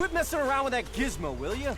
Quit messing around with that gizmo, will you?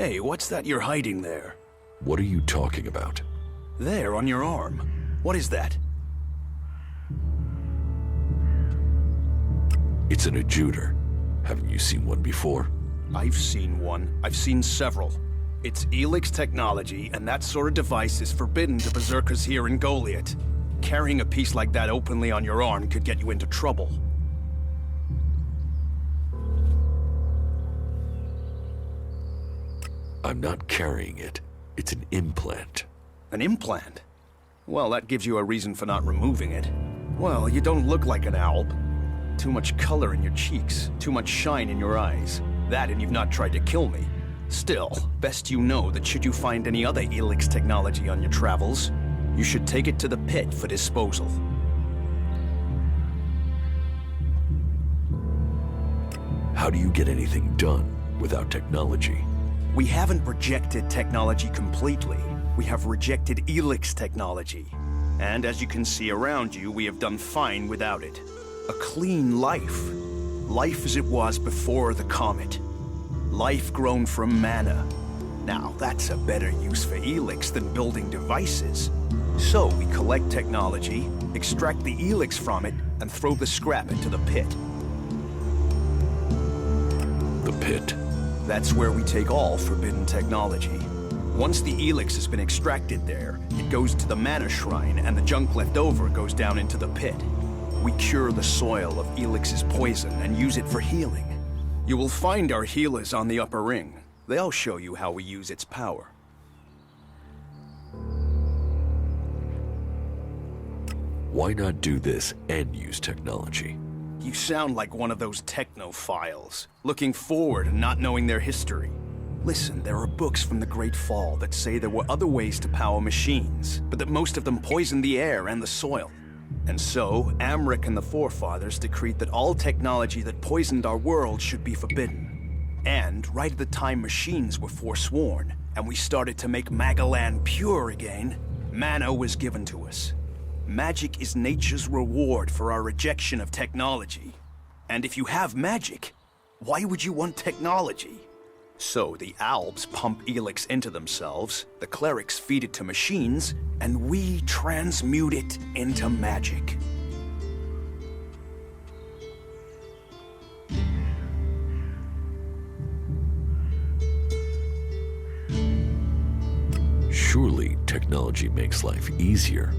Hey, what's that you're hiding there? What are you talking about? There, on your arm. What is that? It's an adjutor. Haven't you seen one before? I've seen one. I've seen several. It's ELEX technology, and that sort of device is forbidden to berserkers here in Goliath. Carrying a piece like that openly on your arm could get you into trouble. I'm not carrying it. It's an implant. An implant? Well, that gives you a reason for not removing it. Well, you don't look like an owl. Too much color in your cheeks, too much shine in your eyes. That and you've not tried to kill me. Still, best you know that should you find any other ELEX technology on your travels, you should take it to the pit for disposal. How do you get anything done without technology? We haven't rejected technology completely. We have rejected ELEX technology. And as you can see around you, we have done fine without it. A clean life. Life as it was before the comet. Life grown from mana. Now, that's a better use for ELEX than building devices. So we collect technology, extract the ELEX from it, and throw the scrap into the pit. The pit? That's where we take all forbidden technology. Once the ELEX has been extracted there, it goes to the mana shrine, and the junk left over goes down into the pit. We cure the soil of ELEX's poison and use it for healing. You will find our healers on the upper ring. They'll show you how we use its power. Why not do this and use technology? You sound like one of those technophiles, looking forward and not knowing their history. Listen, there are books from the Great Fall that say there were other ways to power machines, but that most of them poisoned the air and the soil. And so, Amric and the Forefathers decreed that all technology that poisoned our world should be forbidden. And right at the time machines were forsworn, and we started to make Magalan pure again, mana was given to us. Magic is nature's reward for our rejection of technology. And if you have magic, why would you want technology? So the Albs pump ELEX into themselves, the clerics feed it to machines, and we transmute it into magic. Surely technology makes life easier.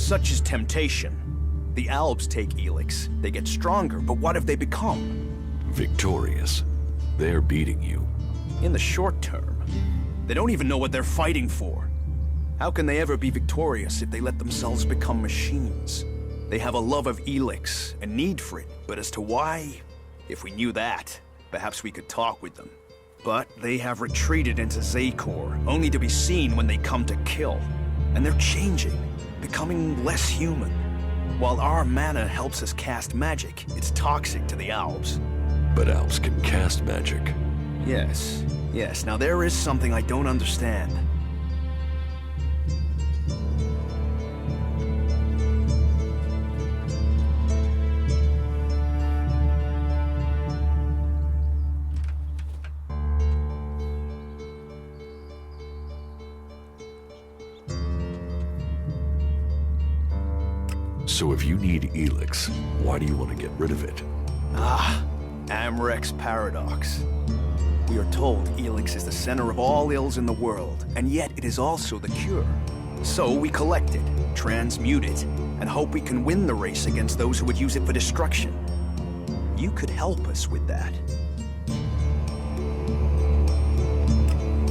Such is temptation. The Albs take ELEX. They get stronger, but what have they become? Victorious. They're beating you. In the short term. They don't even know what they're fighting for. How can they ever be victorious if they let themselves become machines? They have a love of ELEX, a need for it, but as to why, if we knew that, perhaps we could talk with them. But they have retreated into Zakor, only to be seen when they come to kill. And they're changing, becoming less human. While our mana helps us cast magic, it's toxic to the Albs. But Alps can cast magic. Yes. Now there is something I don't understand. So if you need ELEX, why do you want to get rid of it? Amrek's paradox. We are told ELEX is the center of all ills in the world, and yet it is also the cure. So we collect it, transmute it, and hope we can win the race against those who would use it for destruction. You could help us with that.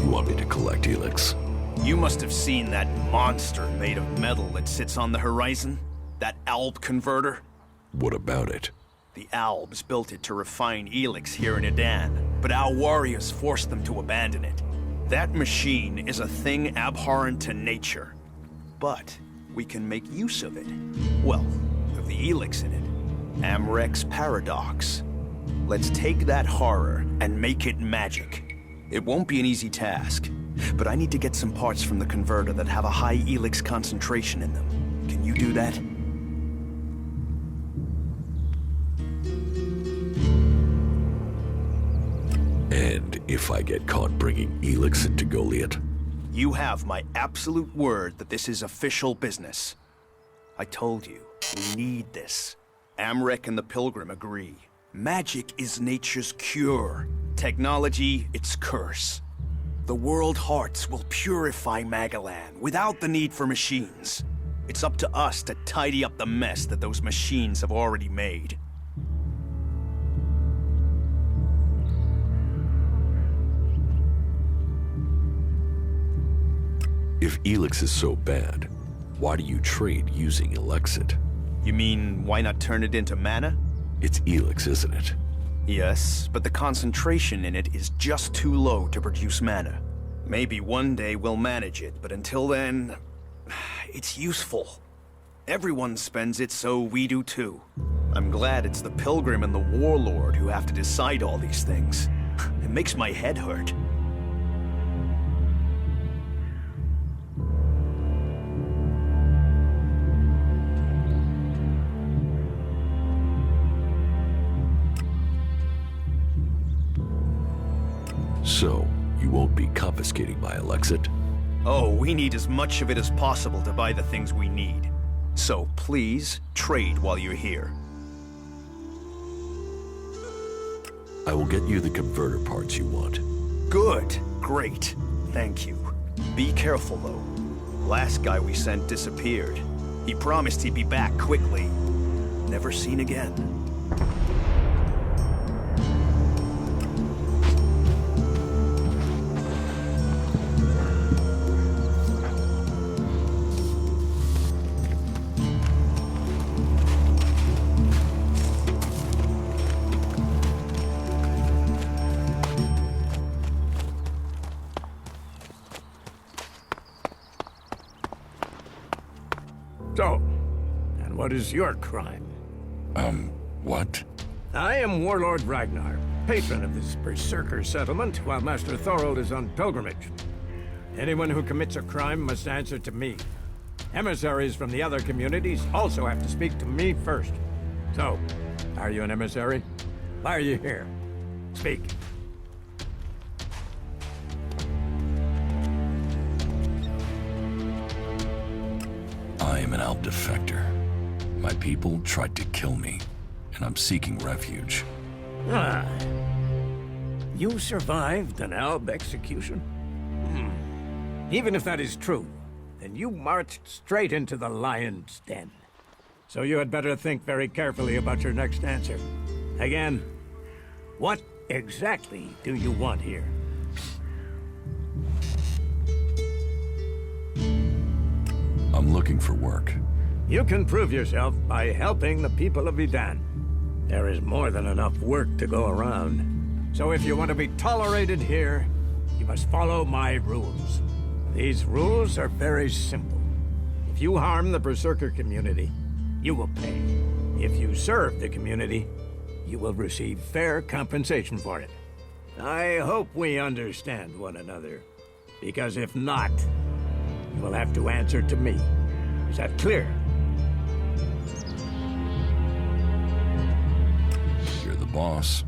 You want me to collect ELEX? You must have seen that monster made of metal that sits on the horizon? That Alb converter? What about it? The Albs built it to refine ELEX here in Edan, but our warriors forced them to abandon it. That machine is a thing abhorrent to nature. But we can make use of it. Well, of the ELEX in it. Amrek's paradox. Let's take that horror and make it magic. It won't be an easy task, but I need to get some parts from the converter that have a high ELEX concentration in them. Can you do that? And if I get caught bringing ELEX into Goliath? You have my absolute word that this is official business. I told you, we need this. Amrek and the Pilgrim agree. Magic is nature's cure. Technology, its curse. The World Hearts will purify Magalan without the need for machines. It's up to us to tidy up the mess that those machines have already made. If ELEX is so bad, why do you trade using Elexit? You mean, why not turn it into mana? It's ELEX, isn't it? Yes, but the concentration in it is just too low to produce mana. Maybe one day we'll manage it, but until then, it's useful. Everyone spends it, so we do too. I'm glad it's the Pilgrim and the Warlord who have to decide all these things. It makes my head hurt. So, you won't be confiscating my Elexit? Oh, we need as much of it as possible to buy the things we need. So please, trade while you're here. I will get you the converter parts you want. Good. Great. Thank you. Be careful, though. Last guy we sent disappeared. He promised he'd be back quickly. Never seen again. So, and what is your crime? What? I am Warlord Ragnar, patron of this berserker settlement, while Master Thorold is on pilgrimage. Anyone who commits a crime must answer to me. Emissaries from the other communities also have to speak to me first. So, are you an emissary? Why are you here? Speak. I am an Alp defector. My people tried to kill me, and I'm seeking refuge. Ah. You survived an Alb execution? Even if that is true, then you marched straight into the lion's den. So you had better think very carefully about your next answer. Again, what exactly do you want here? I'm looking for work. You can prove yourself by helping the people of Edan. There is more than enough work to go around. So if you want to be tolerated here, you must follow my rules. These rules are very simple. If you harm the Berserker community, you will pay. If you serve the community, you will receive fair compensation for it. I hope we understand one another, because if not, you will have to answer to me. Is that clear? You're the boss.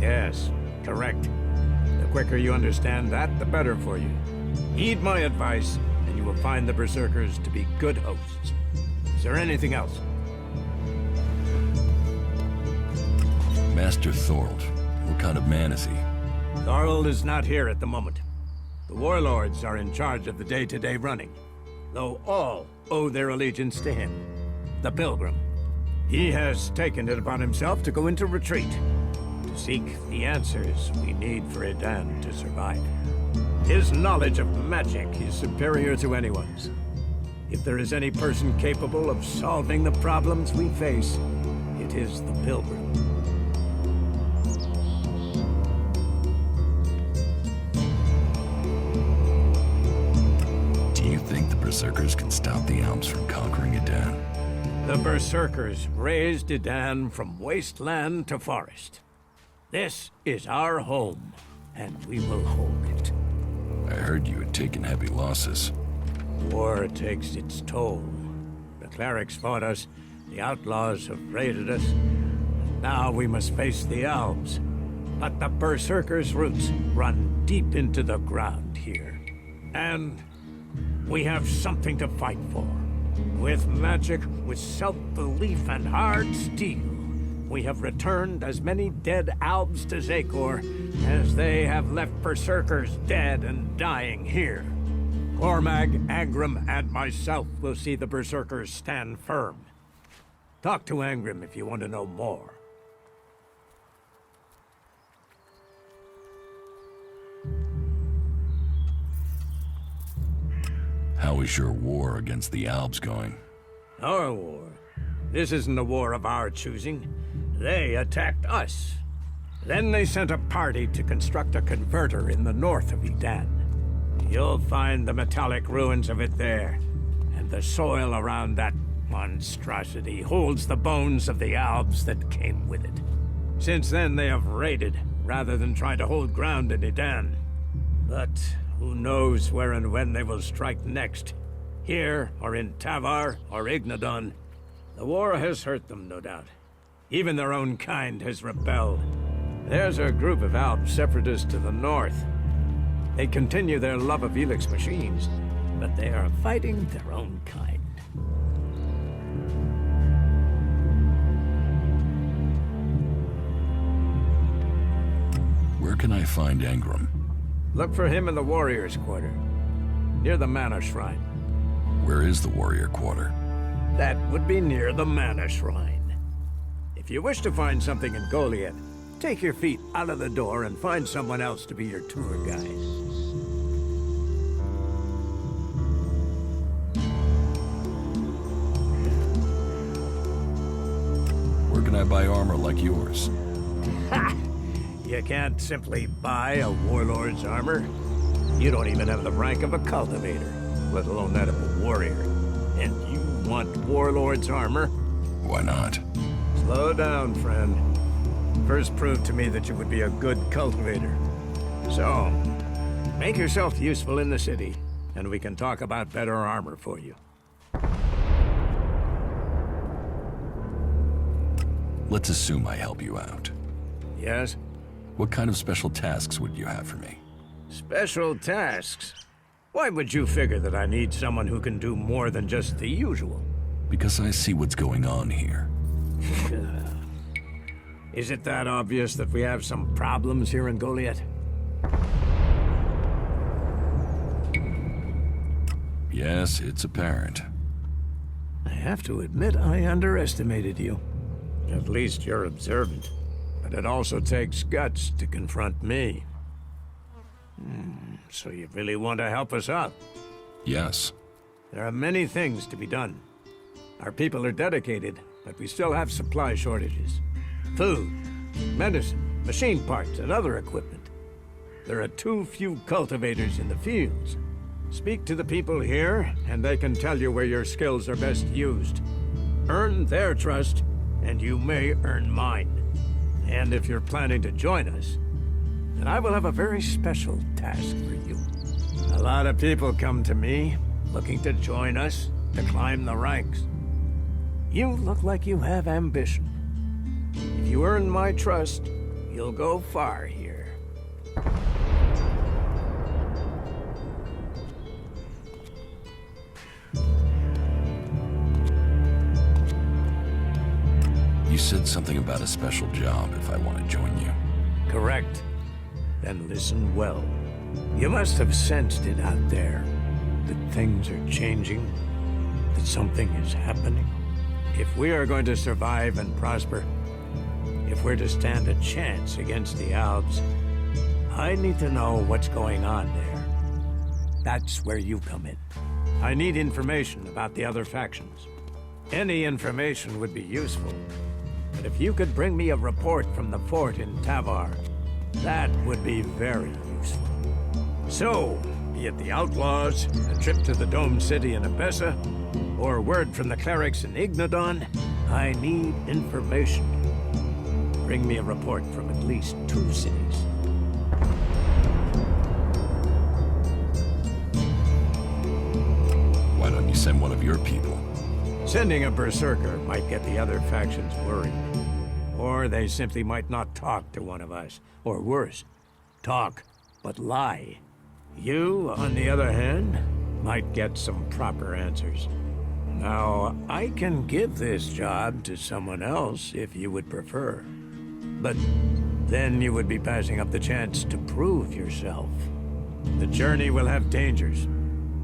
Yes, correct. The quicker you understand that, the better for you. Heed my advice, and you will find the Berserkers to be good hosts. Is there anything else? Master Thorold, what kind of man is he? Thorold is not here at the moment. The warlords are in charge of the day-to-day running, though all owe their allegiance to him, the Pilgrim. He has taken it upon himself to go into retreat, to seek the answers we need for Edan to survive. His knowledge of magic is superior to anyone's. If there is any person capable of solving the problems we face, it is the Pilgrim. Do you think the Berserkers can stop the Alps from conquering Edan? The Berserkers raised Edan from wasteland to forest. This is our home, and we will hold it. I heard you had taken heavy losses. War takes its toll. The clerics fought us, the outlaws have raided us. Now we must face the elves. But the Berserkers' roots run deep into the ground here. And we have something to fight for. With magic, with self-belief and hard steel, we have returned as many dead Albs to Zakor as they have left Berserkers dead and dying here. Cormag, Angrim, and myself will see the Berserkers stand firm. Talk to Angrim if you want to know more. How is your war against the Albs going? Our war? This isn't a war of our choosing. They attacked us. Then they sent a party to construct a converter in the north of Edan. You'll find the metallic ruins of it there, and the soil around that monstrosity holds the bones of the Albs that came with it. Since then, they have raided, rather than try to hold ground in Edan. But who knows where and when they will strike next? Here, or in Tavar, or Ignadon. The war has hurt them, no doubt. Even their own kind has rebelled. There's a group of Alp separatists to the north. They continue their love of ELEX machines, but they are fighting their own kind. Where can I find Angrim? Look for him in the Warriors' Quarter, near the Mana Shrine. Where is the Warrior Quarter? That would be near the Mana Shrine. If you wish to find something in Goliath, take your feet out of the door and find someone else to be your tour guide. Where can I buy armor like yours? Ha! You can't simply buy a warlord's armor. You don't even have the rank of a cultivator, let alone that of a warrior. And you want warlord's armor? Why not? Slow down, friend. First prove to me that you would be a good cultivator. So, make yourself useful in the city, and we can talk about better armor for you. Let's assume I help you out. Yes? What kind of special tasks would you have for me? Special tasks? Why would you figure that I need someone who can do more than just the usual? Because I see what's going on here. Is it that obvious that we have some problems here in Goliath? Yes, it's apparent. I have to admit I underestimated you. At least you're observant. But it also takes guts to confront me. So you really want to help us out? Yes. There are many things to be done. Our people are dedicated, but we still have supply shortages. Food, medicine, machine parts, and other equipment. There are too few cultivators in the fields. Speak to the people here, and they can tell you where your skills are best used. Earn their trust, and you may earn mine. And if you're planning to join us, then I will have a very special task for you. A lot of people come to me, looking to join us, to climb the ranks. You look like you have ambition. If you earn my trust, you'll go far here. You said something about a special job if I want to join you. Correct. Then listen well. You must have sensed it out there, that things are changing, that something is happening. If we are going to survive and prosper, if we're to stand a chance against the Alps, I need to know what's going on there. That's where you come in. I need information about the other factions. Any information would be useful, but if you could bring me a report from the fort in Tavar, that would be very useful. So, be it the outlaws, a trip to the Dome City in Abessa, or word from the clerics in Ignodon, I need information. Bring me a report from at least 2 cities. Why don't you send one of your people? Sending a berserker might get the other factions worried. Or they simply might not talk to one of us. Or worse, talk, but lie. You, on the other hand, might get some proper answers. Now, I can give this job to someone else if you would prefer. But then you would be passing up the chance to prove yourself. The journey will have dangers,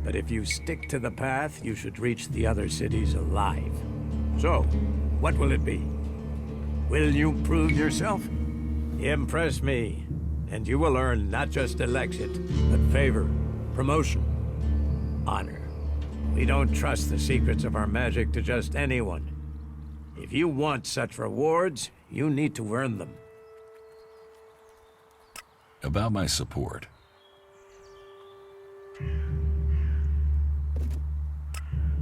but if you stick to the path, you should reach the other cities alive. So, what will it be? Will you prove yourself? Impress me, and you will earn not just elexit, but favor, promotion, honor. We don't trust the secrets of our magic to just anyone. If you want such rewards, you need to earn them. About my support.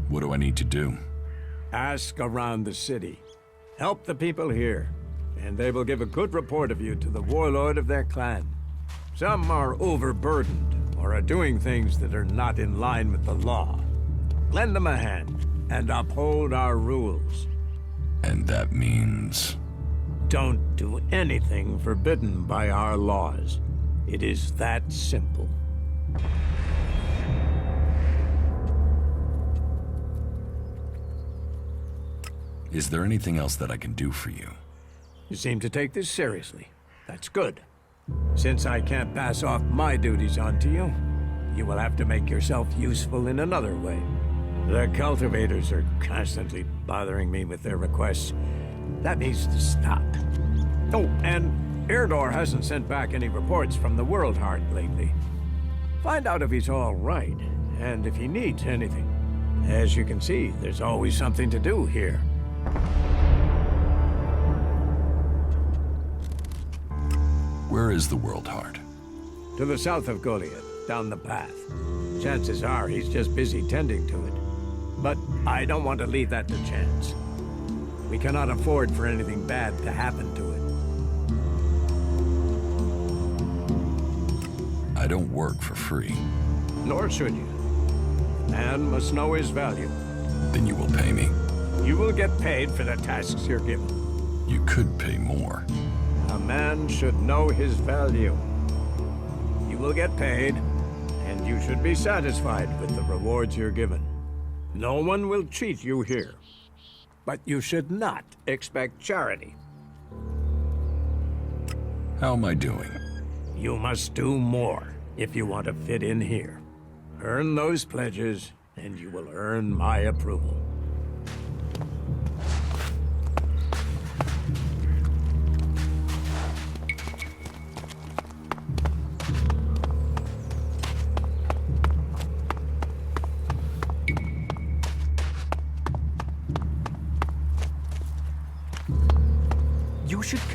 What do I need to do? Ask around the city. Help the people here, and they will give a good report of you to the warlord of their clan. Some are overburdened, or are doing things that are not in line with the law. Lend them a hand, and uphold our rules. And that means... Don't do anything forbidden by our laws. It is that simple. Is there anything else that I can do for you? You seem to take this seriously. That's good. Since I can't pass off my duties onto you, you will have to make yourself useful in another way. The cultivators are constantly bothering me with their requests. That needs to stop. Oh, and Erdor hasn't sent back any reports from the World Heart lately. Find out if he's all right, and if he needs anything. As you can see, there's always something to do here. Where is the World Heart? To the south of Goliath, down the path. Chances are he's just busy tending to it. But I don't want to leave that to chance. We cannot afford for anything bad to happen to it. I don't work for free. Nor should you. Man must know his value. Then you will pay me. You will get paid for the tasks you're given. You could pay more. A man should know his value. You will get paid, and you should be satisfied with the rewards you're given. No one will cheat you here. But you should not expect charity. How am I doing? You must do more if you want to fit in here. Earn those pledges, and you will earn my approval.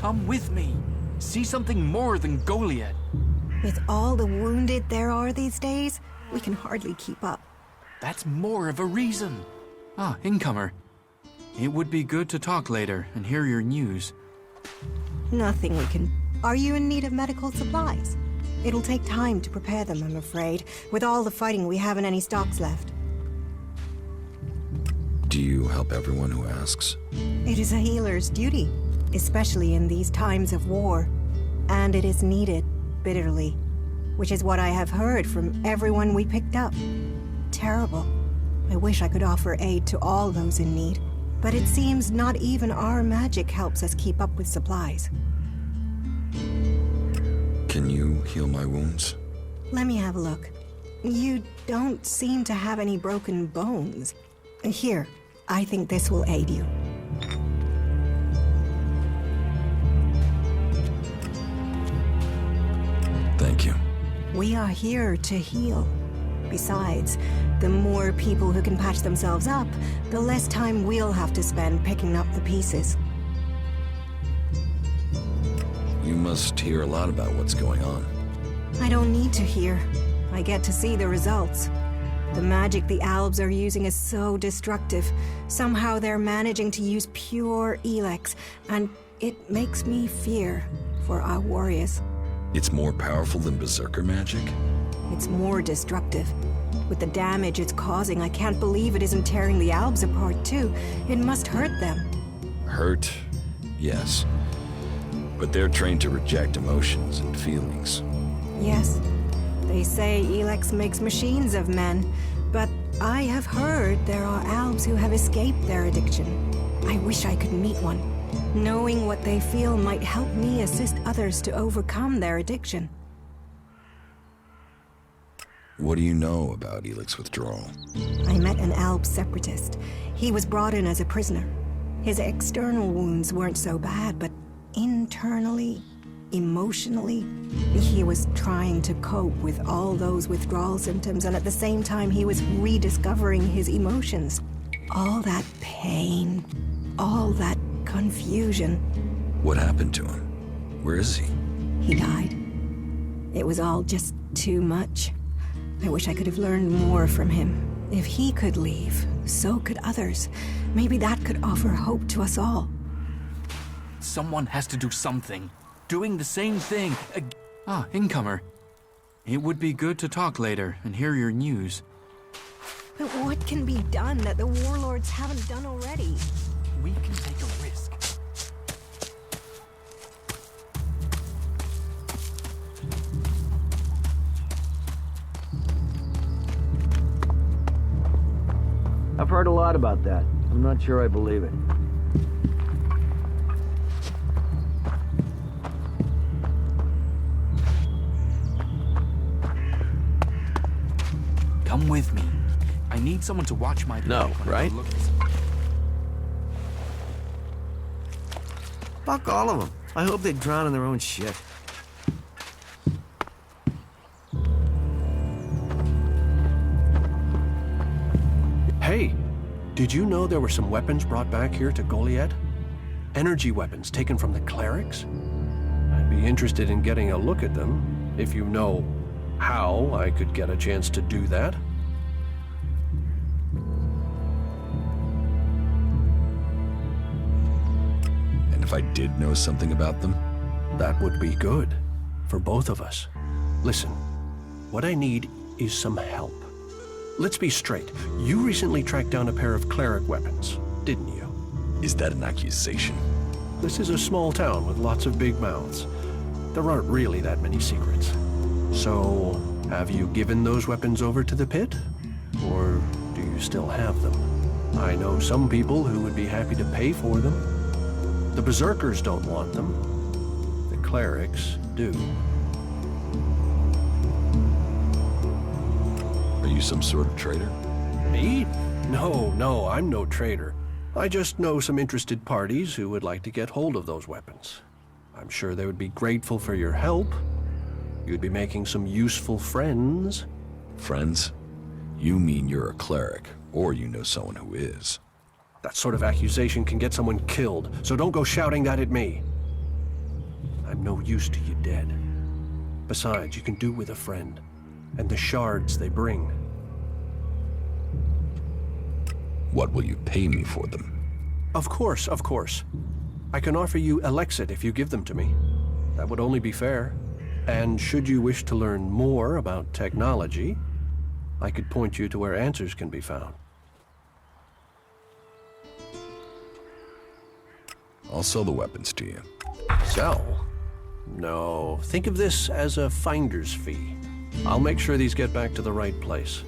Come with me. See something more than Goliad. With all the wounded there are these days, we can hardly keep up. That's more of a reason. Ah, incomer. It would be good to talk later and hear your news. Nothing we can... Are you in need of medical supplies? It'll take time to prepare them, I'm afraid. With all the fighting, we haven't any stocks left. Do you help everyone who asks? It is a healer's duty, especially in these times of war. And it is needed, bitterly. Which is what I have heard from everyone we picked up. Terrible. I wish I could offer aid to all those in need. But it seems not even our magic helps us keep up with supplies. Can you heal my wounds? Let me have a look. You don't seem to have any broken bones. Here, I think this will aid you. Thank you. We are here to heal. Besides, the more people who can patch themselves up, the less time we'll have to spend picking up the pieces. You must hear a lot about what's going on. I don't need to hear. I get to see the results. The magic the Albs are using is so destructive. Somehow they're managing to use pure ELEX, and it makes me fear for our warriors. It's more powerful than Berserker magic? It's more destructive. With the damage it's causing, I can't believe it isn't tearing the Albs apart too. It must hurt them. Hurt? Yes. But they're trained to reject emotions and feelings. Yes. They say ELEX makes machines of men, but I have heard there are Albs who have escaped their addiction. I wish I could meet one. Knowing what they feel might help me assist others to overcome their addiction. What do you know about ELEX withdrawal? I met an Alb separatist. He was brought in as a prisoner. His external wounds weren't so bad, but internally, emotionally, he was trying to cope with all those withdrawal symptoms, and at the same time he was rediscovering his emotions. All that pain, all that confusion. What happened to him? Where is he? He died. It was all just too much. I wish I could have learned more from him. If he could leave, so could others. Maybe that could offer hope to us all. Someone has to do something. Doing the same thing. Ah, incomer. It would be good to talk later and hear your news. But what can be done that the warlords haven't done already? We can take a risk. I've heard a lot about that. I'm not sure I believe it. Come with me. I need someone to watch my back No, when I right? look at this. Fuck all of them. I hope they drown in their own shit. Hey, did you know there were some weapons brought back here to Goliad? Energy weapons taken from the clerics? I'd be interested in getting a look at them, if you know how I could get a chance to do that. And if I did know something about them? That would be good, for both of us. Listen, what I need is some help. Let's be straight. You recently tracked down a pair of cleric weapons, didn't you? Is that an accusation? This is a small town with lots of big mouths. There aren't really that many secrets. So, have you given those weapons over to the pit? Or do you still have them? I know some people who would be happy to pay for them. The berserkers don't want them. The clerics do. Are you some sort of traitor? Me? No, I'm no traitor. I just know some interested parties who would like to get hold of those weapons. I'm sure they would be grateful for your help. You'd be making some useful friends. Friends? You mean you're a cleric, or you know someone who is. That sort of accusation can get someone killed, so don't go shouting that at me. I'm no use to you dead. Besides, you can do with a friend, and the shards they bring. What will you pay me for them? Of course, of course. I can offer you ELEX if you give them to me. That would only be fair. And should you wish to learn more about technology, I could point you to where answers can be found. I'll sell the weapons to you. Sell? No, think of this as a finder's fee. I'll make sure these get back to the right place.